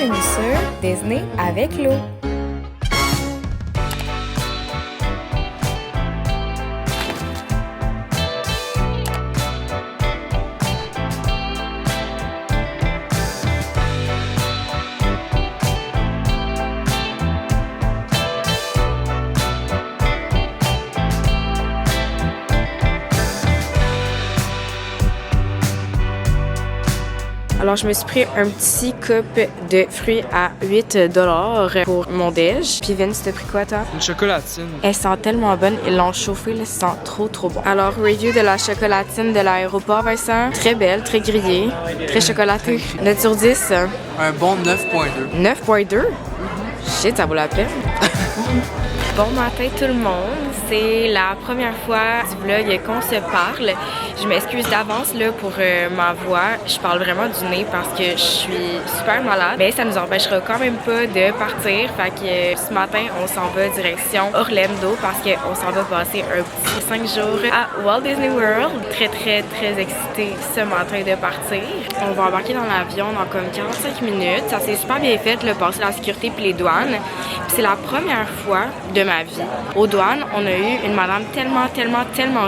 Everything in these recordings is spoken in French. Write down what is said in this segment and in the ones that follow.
bienvenue sur Disney avec l'eau. Alors, je me suis pris un petit cup de fruits à 8$ pour mon déj. Puis Vince, t'as pris quoi, toi? Une chocolatine. Elle sent tellement bonne. Ils l'ont chauffée, là, ça sent trop, trop bon. Alors, review de la chocolatine de l'aéroport, Vincent. Très belle, très grillée, très chocolatée. Note sur 10? Un bon 9.2. 9.2? Shit, ça vaut la peine. Bon matin tout le monde, c'est la première fois du vlog qu'on se parle. Je m'excuse d'avance là pour ma voix, je parle vraiment du nez parce que je suis super malade. Mais ça nous empêchera quand même pas de partir. Fait que ce matin, on s'en va direction Orlando parce qu'on s'en va passer un petit 5 jours à Walt Disney World. Très excitée ce matin de partir. On va embarquer dans l'avion dans comme 45 minutes. Ça s'est super bien fait, là, passer la sécurité puis les douanes. Puis c'est la première fois de ma vie. Aux douanes, on a eu une madame tellement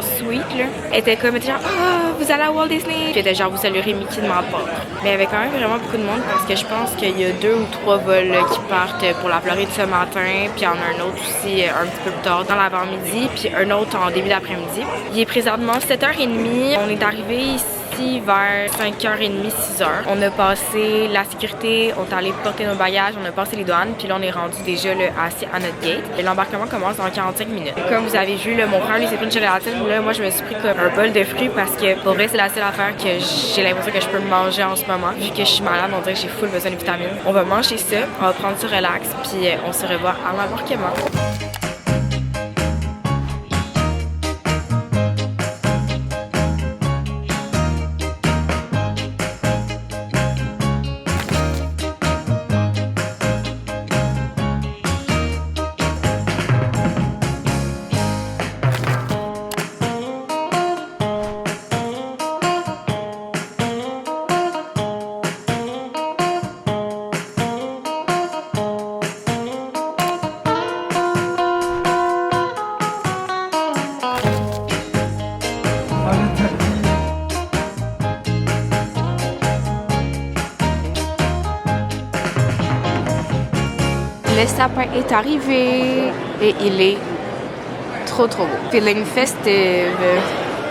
sweet, là. Elle était comme, genre, ah, vous allez à Walt Disney? Puis elle était genre, vous saluerez Mickey de ma part. Mais il y avait quand même vraiment beaucoup de monde parce que je pense qu'il y a 2 ou 3 vols qui partent pour la Floride ce matin. Puis il y en a un autre aussi un petit peu plus tard dans l'avant-midi. Puis un autre en début d'après-midi. Il est présentement 7h30. On est arrivé ici vers 5h30, 6h. On a passé la sécurité, on est allé porter nos bagages, on a passé les douanes, puis là on est rendu déjà là, assis à notre gate. Et l'embarquement commence dans 45 minutes. Comme vous avez vu, là, mon frère lui s'est pris une chocolatine, là moi je me suis pris comme un bol de fruits parce que pour vrai c'est la seule affaire que j'ai l'impression que je peux manger en ce moment. Vu que je suis malade, on dirait que j'ai full besoin de vitamines. On va manger ça, on va prendre ça relax, puis on se revoit à l'embarquement. Le sapin est arrivé et il est trop beau. Feeling festive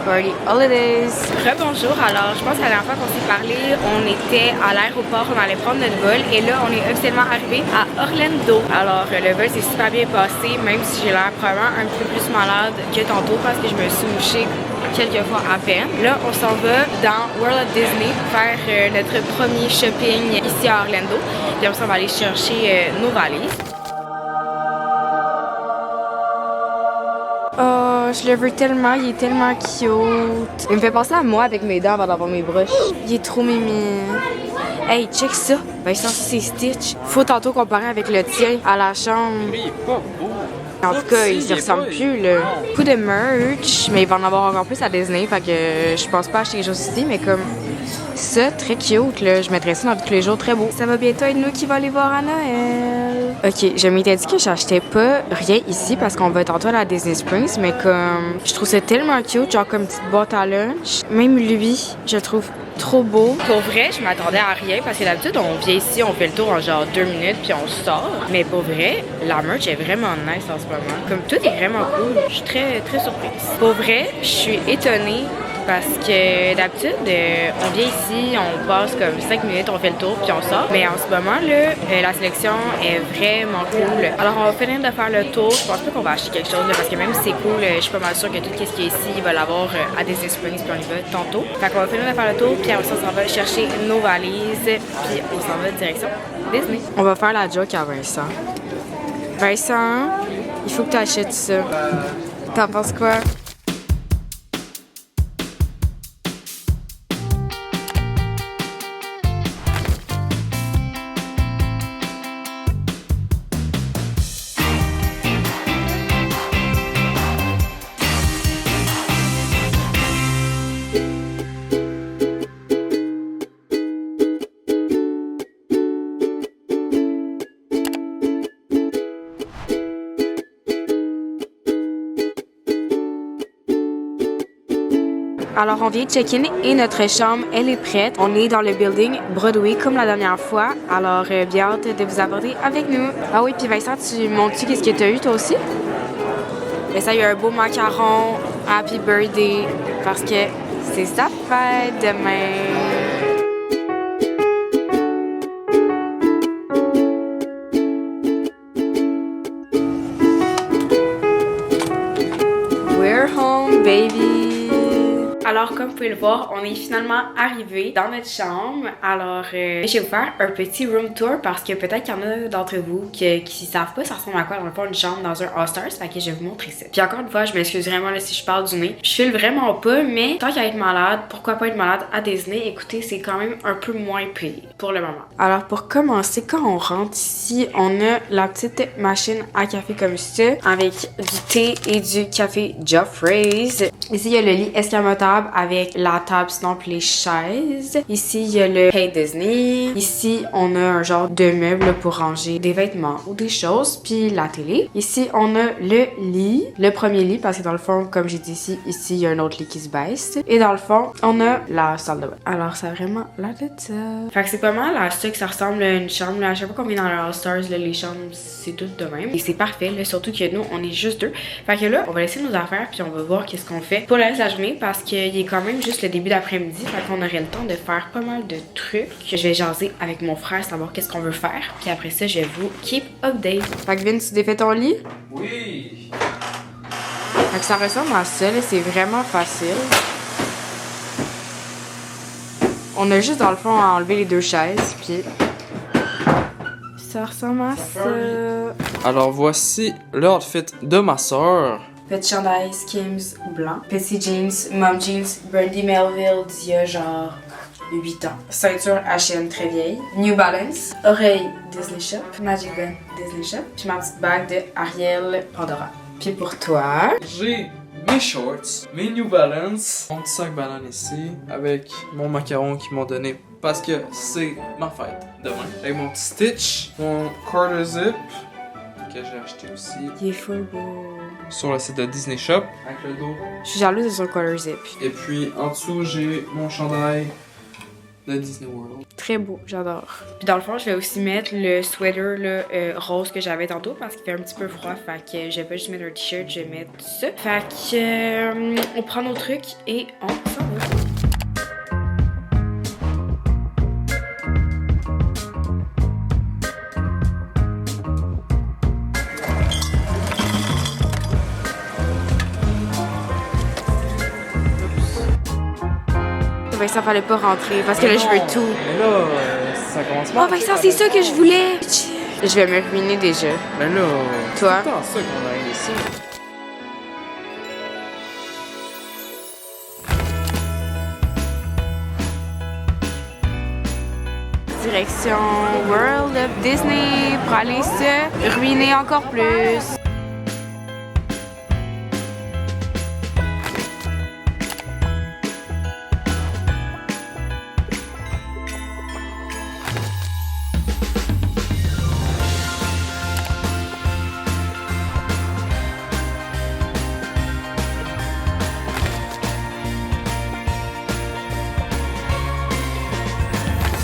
for the holidays. Rebonjour, alors je pense que la dernière fois qu'on s'est parlé, on était à l'aéroport, on allait prendre notre vol et là on est officiellement arrivé à Orlando. Alors le vol s'est super bien passé, même si j'ai l'air probablement un petit peu plus malade que tantôt parce que je me suis mouchée quelques fois à peine. Là, on s'en va dans World of Disney faire notre premier shopping ici à Orlando. Puis après ça, on va aller chercher nos valises. Oh, je le veux tellement, il est tellement cute. Il me fait penser à moi avec mes dents avant d'avoir mes broches. Il est trop mimi. Hey, check ça. Ben, ça, c'est Stitch. Faut tantôt comparer avec le tien à la chambre. Mais il est pas beau. En tout cas, il se ressemble plus, là. Beaucoup de merch, mais il va en avoir encore plus à Disney, fait que je pense pas acheter quelque chose ici, mais comme ça, très cute, là. Je mettrais ça dans tous les jours, très beau. Ça va bientôt être nous qui va aller voir à Noël. Ok, je m'étais dit que j'achetais pas rien ici parce qu'on va tantôt à la Disney Springs, mais comme je trouve ça tellement cute, genre comme une petite boîte à lunch. Même lui, je le trouve trop beau. Pour vrai, je m'attendais à rien parce que d'habitude, on vient ici, on fait le tour en genre 2 minutes puis on sort. Mais pour vrai, la merch est vraiment nice en ce moment. Comme tout est vraiment cool. Je suis très surprise. Pour vrai, je suis étonnée parce que d'habitude, on vient ici, on passe comme 5 minutes, on fait le tour puis on sort. Mais en ce moment, là, la sélection est vraiment cool. Alors, on va finir de faire le tour. Je pense pas qu'on va acheter quelque chose là, parce que même si c'est cool, je suis pas mal sûre que tout ce qui est ici, il va l'avoir à Disney Springs puis on y va tantôt. Fait qu'on va finir de faire le tour puis après ça, on s'en va chercher nos valises puis on s'en va direction Disney. On va faire la joke à Vincent. Vincent, il faut que tu achètes ça. T'en penses quoi? Alors, on vient de check-in et notre chambre, elle est prête. On est dans le building Broadway comme la dernière fois. Alors, bien hâte de vous aborder avec nous. Ah oui, puis Vincent, tu montres-tu qu'est-ce que tu as eu toi aussi? Mais ça, il y a un beau macaron. Happy birthday. Parce que c'est sa fête demain. We're home, baby! Alors, comme vous pouvez le voir, on est finalement arrivé dans notre chambre. Alors, je vais vous faire un petit room tour parce que peut-être qu'il y en a d'entre vous qui savent pas ça ressemble à quoi dans le fond une chambre dans un All-Stars. Fait que je vais vous montrer ça. Puis encore une fois, je m'excuse vraiment là, si je parle du nez. Je file vraiment pas, mais tant qu'à être malade, pourquoi pas être malade à Disney? Écoutez, c'est quand même un peu moins pire pour le moment. Alors, pour commencer, quand on rentre ici, on a la petite machine à café comme ça avec du thé et du café Joffrey's. Ici, il y a le lit escamotable avec la table sinon puis les chaises. Ici, il y a le Hey Disney. Ici, on a un genre de meuble pour ranger des vêtements ou des choses, puis la télé. Ici, on a le lit, le premier lit, parce que dans le fond, comme j'ai dit ici, il y a un autre lit qui se baisse. Et dans le fond, on a la salle de bain. Alors, ça a vraiment l'air de ça. Fait que c'est pas mal à ça que ça ressemble à une chambre. Là. Je sais pas combien dans le All-Stars, les chambres, c'est tout de même. Et c'est parfait, là, surtout que nous, on est juste deux. Fait que là, on va laisser nos affaires, puis on va voir qu'est-ce qu'on fait pour le reste de la journée, parce qu'il est quand même juste le début d'après-midi, fait qu'on aurait le temps de faire pas mal de trucs. Je vais jaser avec mon frère, savoir qu'est-ce qu'on veut faire, puis après ça, je vais vous keep update. Fait que Vin, tu défais ton lit? Oui! Fait que ça ressemble à ça, là, c'est vraiment facile. On a juste dans le fond à enlever les deux chaises, puis ça ressemble à ça. Alors voici l'outfit de ma soeur. Petit chandail Skims blanc. Petit jeans, mom jeans, Brandy Melville d'il y a genre 8 ans. Ceinture H&M très vieille. New Balance. Oreille Disney Shop. Magic Band Disney Shop. Puis ma petite bague de Ariel Pandora. Puis pour toi... J'ai mes shorts, mes New Balance, mon petit sac banane ici, avec mon macaron qu'ils m'ont donné parce que c'est ma fête demain. Avec mon petit Stitch, mon quarter zip que j'ai acheté aussi Il est full beau. sur le site de Disney Shop avec le dos. Je suis jalouse de son color zip. Et puis en dessous, j'ai mon chandail de Disney World. Très beau, j'adore. Puis dans le fond, je vais aussi mettre le sweater là, rose que j'avais tantôt parce qu'il fait un petit peu froid. Fait que je vais pas juste mettre un t-shirt, je vais mettre ça. Fait que on prend nos trucs et on s'en va. Vincent, fallait pas rentrer parce que là, je veux tout. Mais là, ça commence pas. Oh, Vincent, c'est ça que je voulais! Je vais me ruiner déjà. Mais là, toi? c'est tout le temps ça qu'on a ici. Direction World of Disney pour aller se ruiner encore plus.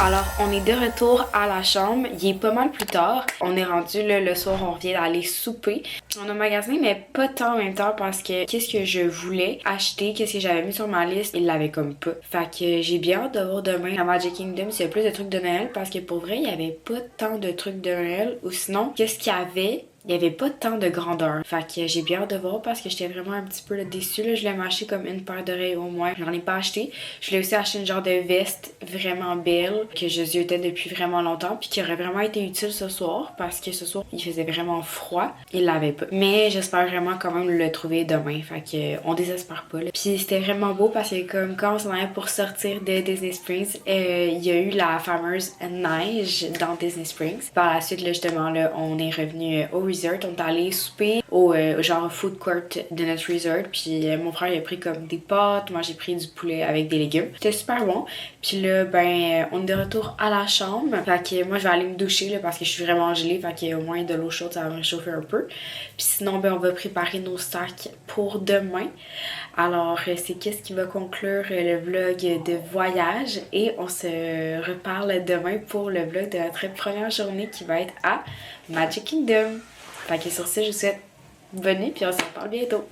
Alors, on est de retour à la chambre. Il est pas mal plus tard. On est rendu là, le soir, on revient d'aller souper. On a magasiné, mais pas tant en même temps parce que qu'est-ce que je voulais acheter, qu'est-ce que j'avais mis sur ma liste, il l'avait comme pas. Fait que j'ai bien hâte de voir demain à Magic Kingdom s'il y a plus de trucs de Noël parce que pour vrai, il y avait pas tant de trucs de Noël. Ou sinon, qu'est-ce qu'il y avait? Il n'y avait pas tant de grandeur. Fait que j'ai bien hâte de voir parce que j'étais vraiment un petit peu déçue. Là. Je voulais m'acheter comme une paire d'oreilles au moins. J'en ai pas acheté. Je voulais aussi acheter une genre de veste vraiment belle que je ziotais depuis vraiment longtemps puis qui aurait vraiment été utile ce soir parce que ce soir, il faisait vraiment froid. Il l'avait pas. Mais j'espère vraiment quand même le trouver demain. Fait que on désespère pas. Là. Puis c'était vraiment beau parce que comme quand on s'en allait pour sortir de Disney Springs, il y a eu la fameuse neige dans Disney Springs. Par la suite, là, justement, là, on est revenu au resort. On est allé souper au genre food court de notre resort. Puis mon frère il a pris comme des pâtes. Moi j'ai pris du poulet avec des légumes. C'était super bon. Puis là, là, on est de retour à la chambre. Fait que moi, je vais aller me doucher là, parce que je suis vraiment gelée. Fait qu'au moins de l'eau chaude, ça va me réchauffer un peu. Puis sinon, on va préparer nos sacs pour demain. Alors, c'est qu'est-ce qui va conclure le vlog de voyage. Et on se reparle demain pour le vlog de notre première journée qui va être à Magic Kingdom. Fait que sur ce, je vous souhaite bonne nuit puis on se reparle bientôt.